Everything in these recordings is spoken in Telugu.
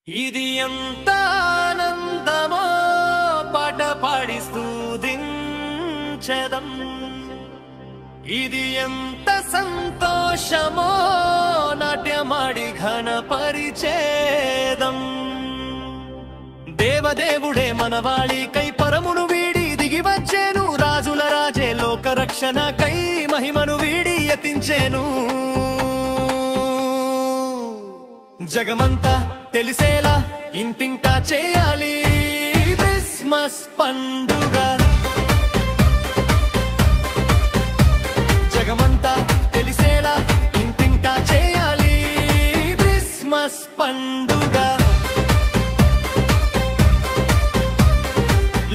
ఇది ఎంత ఆనందమో పాట పాడిస్తూ దించెదం, ఇది ఎంత సంతోషమో నాట్యమాడి ఘనపరిచేదం. దేవదేవుడే మనవాళికై పరమును వీడి దిగి వచ్చేను, రాజుల రాజే లోక రక్షణకై మహిమను వీడి యతించేను. జగమంతా తెలిసేలా ఇంటింటా చేయాలి క్రిస్మస్ పండుగ. జగమంతా తెలిసేలా ఇంటింటా చేయాలి క్రిస్మస్ పండుగ.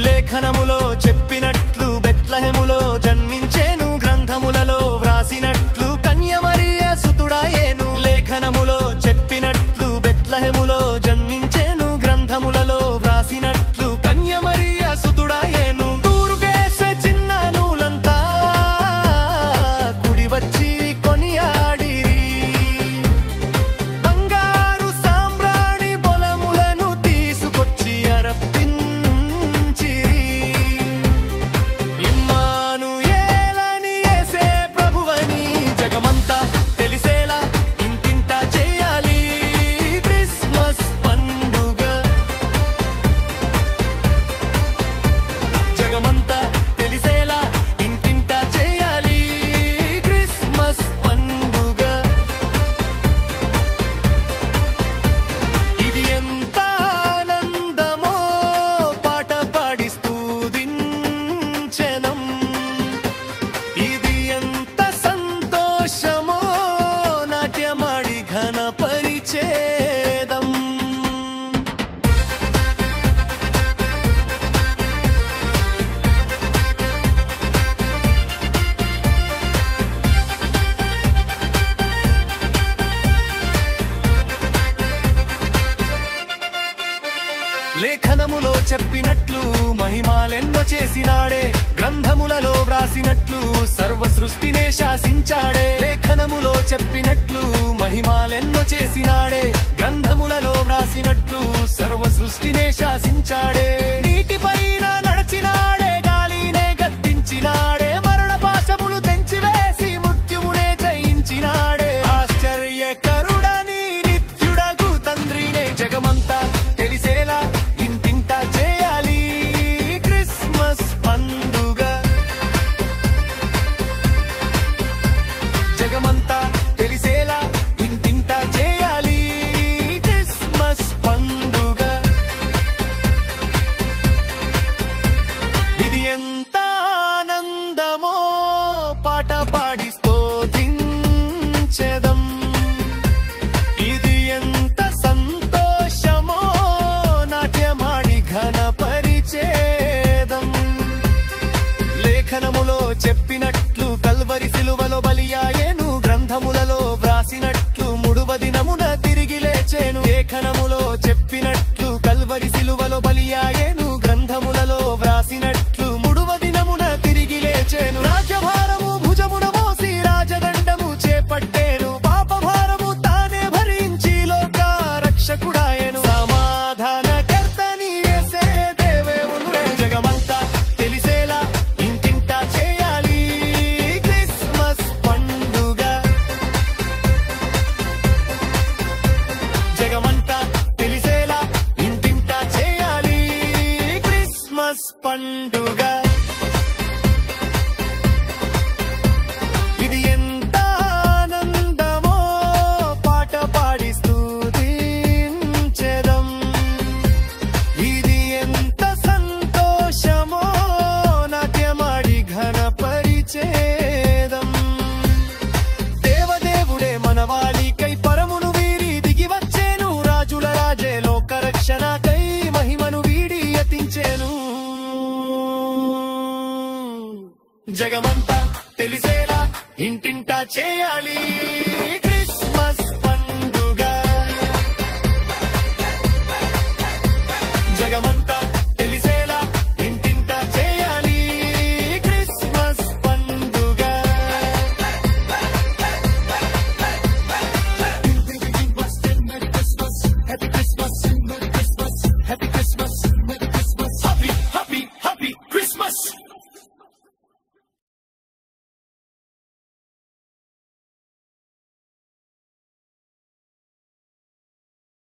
లేఖనములో చెప్పినట్లు బెత్లెహేములో జన్మించేను, గ్రంథములలో వ్రాసినట్లు కన్యమరియ సుతుడాయేను. లేఖనములో చెప్పినట్లు బెత్లెహేములో జన్మించేను, గ్రంథములలో వ్రాసినట్లు కన్యమరియ సుతుడాయేను. తూరుకేసే చిన్న నూలంతా కుడి వచ్చి కొనియాడిరి, బంగారు సాంబ్రాణి బొలములను తీసుకొచ్చి అర్పించిరి. ఇమ్మానుయేలని యేసే ప్రభువని జగమంతా తెలిసేలా ఇంటింటా చేయాలి క్రిస్మస్ పండుగ. జగమంతా తెలిసేలా ఇంటింటా చేయాలి క్రిస్మస్ పండుగ. ఇది ఎంత ఆనందమో పాట పాడిస్తూ దించెదం, ఇది ఎంత సంతోషమో నాట్యమాడి ఘనపరిచేదం. లేఖనములో చెప్పినట్లు మహిమాలెన్నో చేసినాడే, గ్రంథములలో వ్రాసినట్లు సర్వ సృష్టినే శాసించాడే. లేఖనములో చెప్పినట్లు మహిమాలెన్నో చేసినాడే, గ్రంథములలో వ్రాసినట్లు సర్వ సృష్టినే శాసించాడే. నీటిపైన నడిచినాడే, గాలినే గద్దించినాడే, మరణ పాశములు తెంచివేసి మృత్యువునే జయించినాడే. ఆశ్చర్యకరుడని నిత్యుడగు తండ్రినే జగమంతా తెలిసేలా ఇంటింటా చేయాలి క్రిస్మస్ పండుగ. జగమంతా తెలిసేలా ఇంటింటా చేయాలి క్రిస్మస్ పండుగ. ఇది ఎంత ఆనందమో పాట పాడి స్తుతించెదం, ఇది ఎంత సంతోషమో నాట్యమాడి ఘనపరిచేదం. లేఖనములో చెప్పినట్లు కల్వరి సిలువలో బలియాయేను, గ్రంథములలో వ్రాసినట్లు మూడవ దినమున తిరిగి లేచేను. లేఖనములో చెప్పినట్లు కల్వరి సిలువలో బలియాయేను, గ్రంథములలో వ్రాసినట్లు మూడవ దినమున తిరిగి లేచేను. రాజ్యభారము భుజమున మోసి రాజదండము చేపట్టేను, పాపభారము తానే భరించి లోక రక్షకుడాయను. సమాధానకర్తని యేసే దేవుడే. జగమంతా తెలిసేలా ఇంటింటా చేయాలి క్రిస్మస్ పండుగ. జగమంతా తెలిసేలా ఇంటింటా చేయాలి క్రిస్మస్ పండుగ. ఇది ఎంత ఆనందమో పాట పాడి స్తుతించెదం, ఇది ఎంత సంతోషమో నాట్యమాడి ఘనపరిచేదం. దేవదేవుడే మనవాళికై పరమును వీడి దిగి వచ్చేను, రాజుల రాజే లోక రక్షణకై మహిమను వీడి యతించేను. జగమంతా తెలిసేలా ఇంటింటా చేయాలి